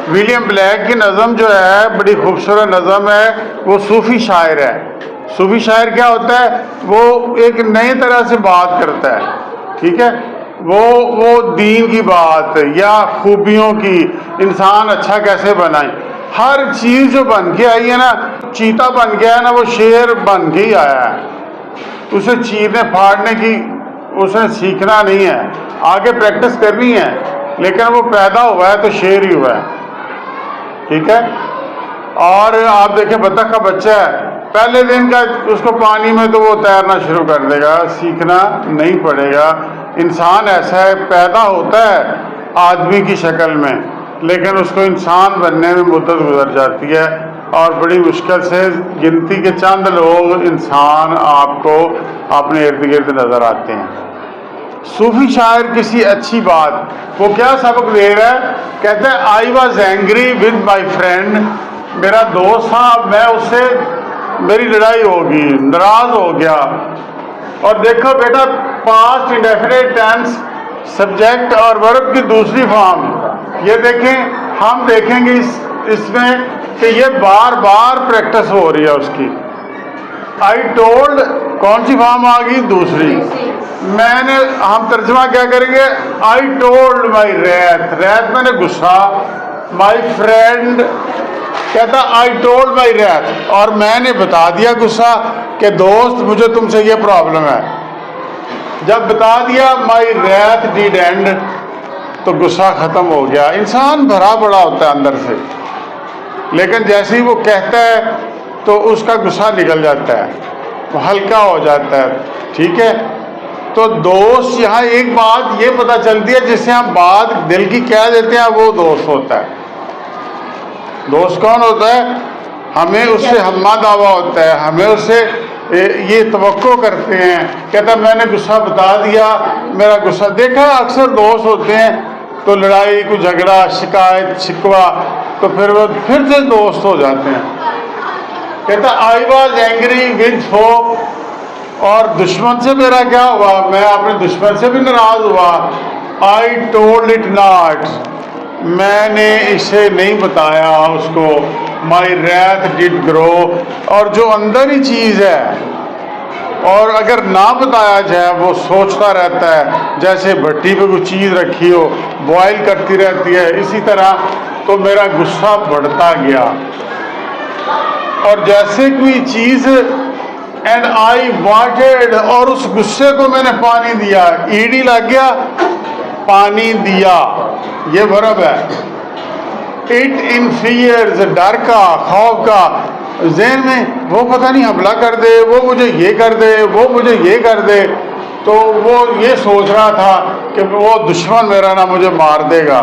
William black की नज़म जो है बड़ी खूबसूरत नज़म है, वो सूफ़ी शायर है। सूफ़ी शायर क्या होता है, वो एक नई तरह से बात करता है, ठीक है। वो दीन की बात या खूबियों की, इंसान अच्छा कैसे बनाए, हर चीज़ जो बन के आई है ना, चीता बन गया है ना, वो शेर बन के ही आया है। उसे चीरने फाड़ने की उसने सीखना नहीं है, आगे प्रैक्टिस करनी है, लेकिन वो पैदा हुआ है तो शेर ही हुआ है, ठीक है। और आप देखें बतख का बच्चा है, पहले दिन का उसको पानी में तो वो तैरना शुरू कर देगा, सीखना नहीं पड़ेगा। इंसान ऐसा है, पैदा होता है आदमी की शक्ल में, लेकिन उसको इंसान बनने में मुद्दत गुजर जाती है, और बड़ी मुश्किल से गिनती के चंद लोग इंसान आपको अपने इर्द गिर्द नज़र आते हैं। सूफी शायर किसी अच्छी बात, वो क्या सबक दे रहा है, कहते हैं I was angry with my friend, मेरा दोस्त था, मैं उससे मेरी लड़ाई होगी, नाराज हो गया। और देखो बेटा, पास्ट इंडेफिनिट टेंस, सब्जेक्ट और वर्ब की दूसरी फॉर्म, ये देखें, हम देखेंगे इसमें कि ये बार बार प्रैक्टिस हो रही है उसकी। आई टोल्ड, कौन सी फॉर्म आ गई, दूसरी। मैंने, हम तर्जमा क्या करेंगे, I told my wrath, wrath मैंने गुस्सा, माई फ्रेंड कहता आई टोल्ड माई रैथ, और मैंने बता दिया गुस्सा कि दोस्त मुझे तुमसे ये प्रॉब्लम है। जब बता दिया माई रैथ डिड एंड, तो गुस्सा ख़त्म हो गया। इंसान भरा पड़ा होता है अंदर से, लेकिन जैसे ही वो कहता है तो उसका गुस्सा निकल जाता है, वो हल्का हो जाता है, ठीक है। तो दोस्त, यहाँ एक बात ये पता चलती है, जिससे हम बात दिल की कह देते हैं, वो दोस्त होता है। दोस्त कौन होता है, हमें उससे हम्मा दावा होता है, हमें उससे ये तवक्को करते हैं, कहता मैंने गुस्सा बता दिया, मेरा गुस्सा। देखा अक्सर दोस्त होते हैं तो लड़ाई, कोई झगड़ा, शिकायत, शिकवा, तो फिर वो फिर से दोस्त हो जाते हैं। कहता आई वॉज एंग्री विद फोक, और दुश्मन से मेरा क्या हुआ, मैं अपने दुश्मन से भी नाराज हुआ। आई टोल्ड इट नॉट, मैंने इसे नहीं बताया उसको। माई रैथ डिड ग्रो, और जो अंदर ही चीज़ है, और अगर ना बताया जाए वो सोचता रहता है, जैसे भट्टी पे कोई चीज़ रखी हो, बॉयल करती रहती है, इसी तरह तो मेरा गुस्सा बढ़ता गया। और जैसे कोई चीज़, एंड आई वाटेड, और उस गुस्से को मैंने पानी दिया, ईडी लग गया, पानी दिया, ये वर्ब है। इट इंफियर्स, डर का, खौफ का, ज़हन में वो पता नहीं हमला कर दे, वो मुझे ये कर दे, वो मुझे ये कर दे, तो वो ये सोच रहा था कि वो दुश्मन मेरा ना मुझे मार देगा।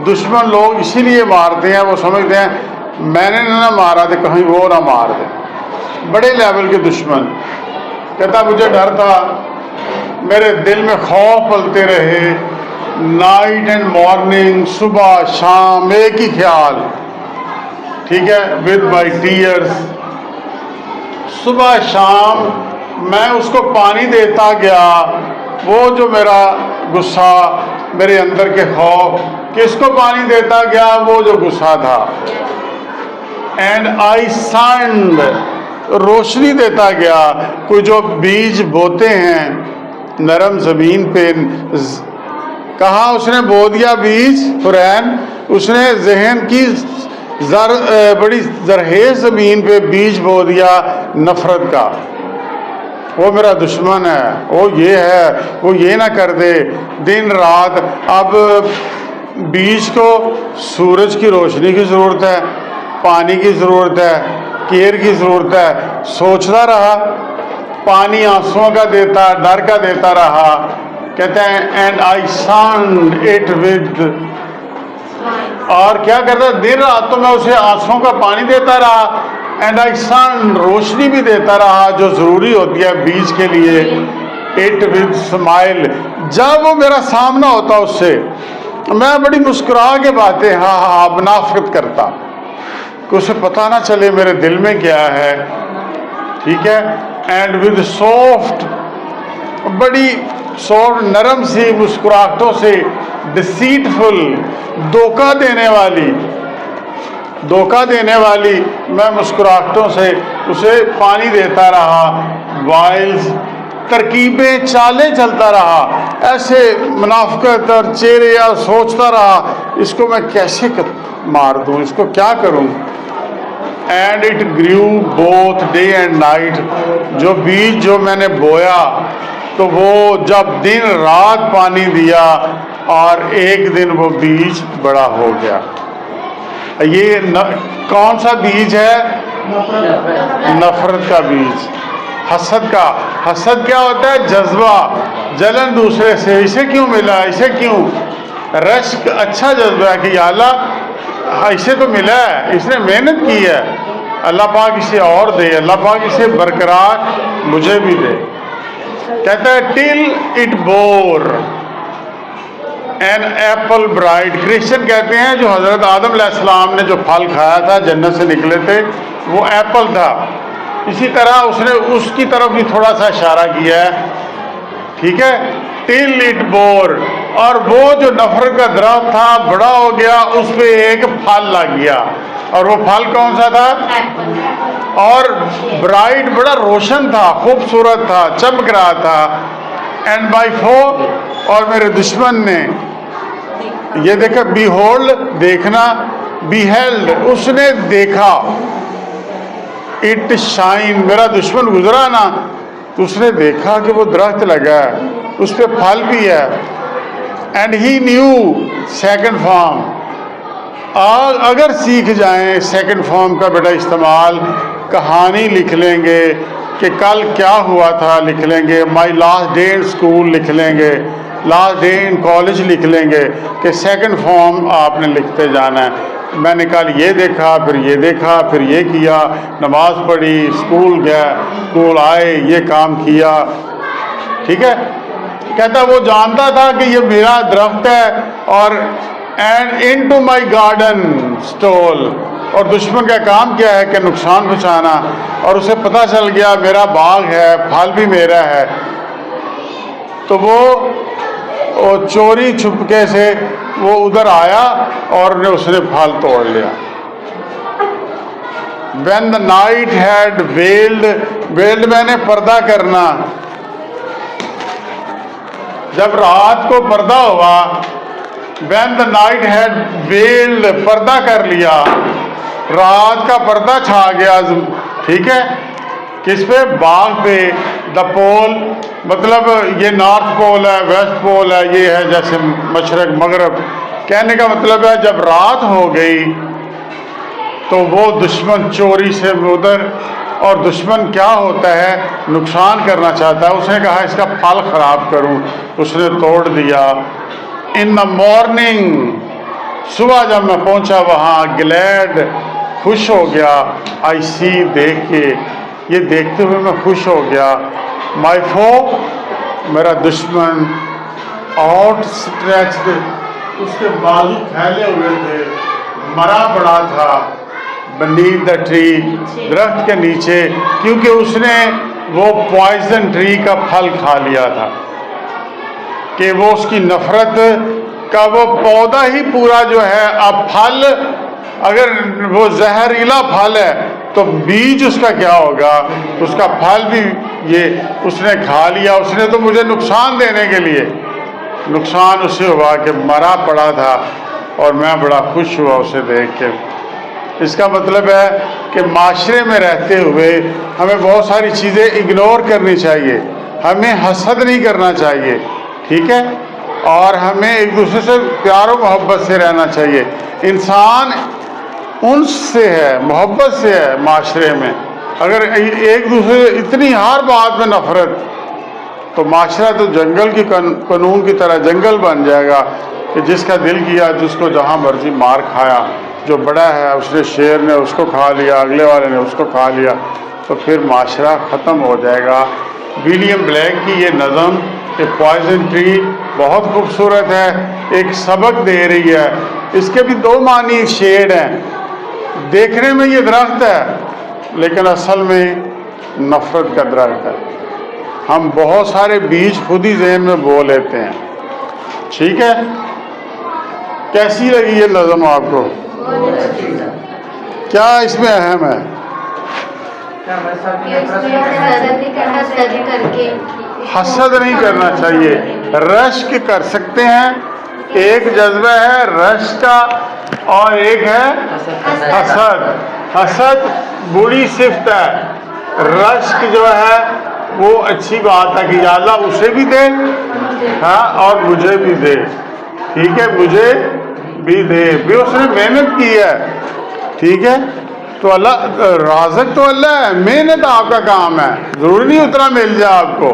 दुश्मन लोग इसीलिए मारते हैं, वो समझते हैं मैंने ना मारा तो कहीं वो ना मार दे, बड़े लेवल के दुश्मन। कहता मुझे डर था, मेरे दिल में खौफ पलते रहे, नाइट एंड मॉर्निंग, सुबह शाम एक ही ख्याल, ठीक है, विद माई टीयर्स, सुबह शाम मैं उसको पानी देता गया, वो जो मेरा गुस्सा, मेरे अंदर के खौफ, किसको पानी देता गया, वो जो गुस्सा था। एंड आई सन्ड, रोशनी देता गया। कोई जो बीज बोते हैं नरम ज़मीन पे, कहाँ उसने बो दिया बीज, हुरैन, उसने जहन की बड़ी जरहेज ज़मीन पे बीज बो दिया नफ़रत का। वो मेरा दुश्मन है, वो ये है, वो ये ना कर दे, दिन रात। अब बीज को सूरज की रोशनी की ज़रूरत है, पानी की ज़रूरत है, केयर की ज़रूरत है। सोचता रहा, पानी आंसुओं का देता, डर का देता रहा। कहते हैं एंड आई सन्ड इट विद, और क्या करता, दिन रात तो मैं उसे आंसुओं का पानी देता रहा। एंड आई सन, रोशनी भी देता रहा जो ज़रूरी होती है बीज के लिए। इट विद स्माइल, जब वो मेरा सामना होता उससे मैं बड़ी मुस्कुरा के बातें हाँ मुनाफरत करता, कि उसे पता ना चले मेरे दिल में क्या है, ठीक है। एंड विद सॉफ्ट, बड़ी सॉफ्ट नरम सी मुस्कुराहटों से, डिसीटफुल, धोखा देने वाली, धोखा देने वाली, मैं मुस्कुराहटों से उसे पानी देता रहा, वाइल्स तरकीबें चालें चलता रहा, ऐसे मुनाफिकत और चेहरे और सोचता रहा इसको मैं कैसे मार दूँ, इसको क्या करूँ। And it grew both day and night, जो बीज जो मैंने बोया तो वो जब दिन रात पानी दिया और एक दिन वो बीज बड़ा हो गया। ये कौन सा बीज है? नफरत का बीज, हसद का। हसद क्या होता है? जज्बा, जलन दूसरे से, इसे क्यों मिला, इसे क्यों। रश्क अच्छा जज्बा है कि या अल्लाह इसे तो मिला है, इसने मेहनत की है, अल्लाह पाक इसे और दे, अल्लाह पाक इसे बरकरार मुझे भी दे। कहता है till it bore an apple bright. Christian कहते हैं जो हज़रत आदम अलैहिस्सलाम ने जो फल खाया था, जन्नत से निकले थे, वो एप्पल था। इसी तरह उसने उसकी तरफ भी थोड़ा सा इशारा किया है, ठीक है। टिल इट बोर, और वो जो नफरत का दरख्त था बड़ा हो गया, उस पर एक फल लग गया, और वो फल कौन सा था? और ब्राइट, बड़ा रोशन था, खूबसूरत था, चमक रहा था। एंड बाई फो, और मेरे दुश्मन ने ये देखा, बीहोल्ड देखना, बीहेल्ड उसने देखा, इट शाइन, मेरा दुश्मन गुजरा ना तो उसने देखा कि वो दरख्त लगा है, उस पर फल भी है। And he new second form, अगर सीख जाएं सेकंड फॉर्म का बेटा इस्तेमाल, कहानी लिख लेंगे कि कल क्या हुआ था, लिख लेंगे my last day in school, लिख लेंगे लास्ट डे इन कॉलेज, लिख लेंगे कि सेकंड फॉर्म आपने लिखते जाना है। मैंने कल ये देखा, फिर ये देखा, फिर ये किया, नमाज पढ़ी, स्कूल गया, स्कूल आए, ये काम किया, ठीक है। कहता वो जानता था कि ये मेरा दरख्त है, और and into my garden stole, और दुश्मन का काम क्या है कि नुकसान पहुंचाना, और उसे पता चल गया मेरा बाग है, फल भी मेरा है, तो वो चोरी छुपके से वो उधर आया और उसने फल तोड़ लिया। When the night had veiled, veiled मैंने पर्दा करना, जब रात को पर्दा हुआ, when the night had veiled, पर्दा कर लिया, रात का पर्दा छा गया, ठीक है, किस पे? बाग पे। द पोल मतलब ये नॉर्थ पोल है, वेस्ट पोल है, ये है जैसे मशरक मगरब। कहने का मतलब है जब रात हो गई तो वो दुश्मन चोरी से उधर, और दुश्मन क्या होता है? नुकसान करना चाहता है। उसने कहा इसका फल खराब करूं, उसने तोड़ दिया। इन द मॉर्निंग, सुबह जब मैं पहुंचा वहाँ, ग्लैड खुश हो गया, आई सी देख के, ये देखते हुए मैं खुश हो गया। माई फो, मेरा दुश्मन, आउट स्ट्रेच्ड, उसके बाजू फैले हुए थे, मरा पड़ा था, beneath द ट्री, दरख्त के नीचे, क्योंकि उसने वो पॉइजन ट्री का फल खा लिया था, कि वो उसकी नफरत का वो पौधा ही पूरा जो है, अब फल अगर वो जहरीला फल है तो बीज उसका क्या होगा? उसका फल भी ये उसने खा लिया। उसने तो मुझे नुकसान देने के लिए, नुकसान उसे हुआ कि मरा पड़ा था, और मैं बड़ा खुश हुआ उसे देख के। इसका मतलब है कि माशरे में रहते हुए हमें बहुत सारी चीज़ें इग्नोर करनी चाहिए, हमें हसद नहीं करना चाहिए, ठीक है, और हमें एक दूसरे से प्यार और मोहब्बत से रहना चाहिए। इंसान उनसे है, मोहब्बत से है माशरे में। अगर एक दूसरे इतनी हर बात में नफरत, तो माशरा तो जंगल की कानून की तरह जंगल बन जाएगा कि जिसका दिल किया, जिसको जहाँ मर्जी मार खाया। जो बड़ा है उसने, शेर ने उसको खा लिया, अगले वाले ने उसको खा लिया, तो फिर माशरा ख़त्म हो जाएगा। विलियम ब्लैक की ये नज़म कि पॉइजन ट्री बहुत खूबसूरत है, एक सबक दे रही है। इसके भी दो मानी शेड हैं। देखने में ये दरख्त है, लेकिन असल में नफरत का दरख्त है। हम बहुत सारे बीज खुद ही ज़हन में बो लेते हैं, ठीक है। कैसी लगी ये नज़म आपको? क्या इसमें अहम है? हसद नहीं करना चाहिए, रश्क कर सकते हैं। एक जज्बा है रश्क का और एक है हसद। हसद बुरी सिफ्त है, रश्क जो है वो अच्छी बात है कि या अल्लाह उसे भी दे, हाँ, और मुझे भी दे, ठीक है, मुझे भी दे भी, उसने मेहनत की है, ठीक है। तो अल्लाह राज़िक तो अल्लाह है, मेहनत आपका काम है, ज़रूरी नहीं उतना मिल जाए आपको,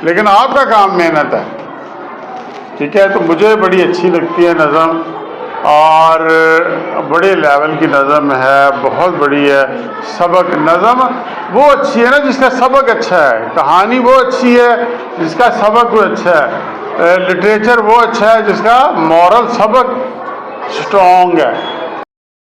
लेकिन आपका काम मेहनत है, ठीक है। तो मुझे बड़ी अच्छी लगती है नज़म, और बड़े लेवल की नज़म है, बहुत बड़ी है। सबक नज़म वो अच्छी है ना जिसका सबक अच्छा है, कहानी वो अच्छी है जिसका सबक वो अच्छा है, लिटरेचर वो अच्छा है जिसका मॉरल सबक स्ट्रॉन्ग है।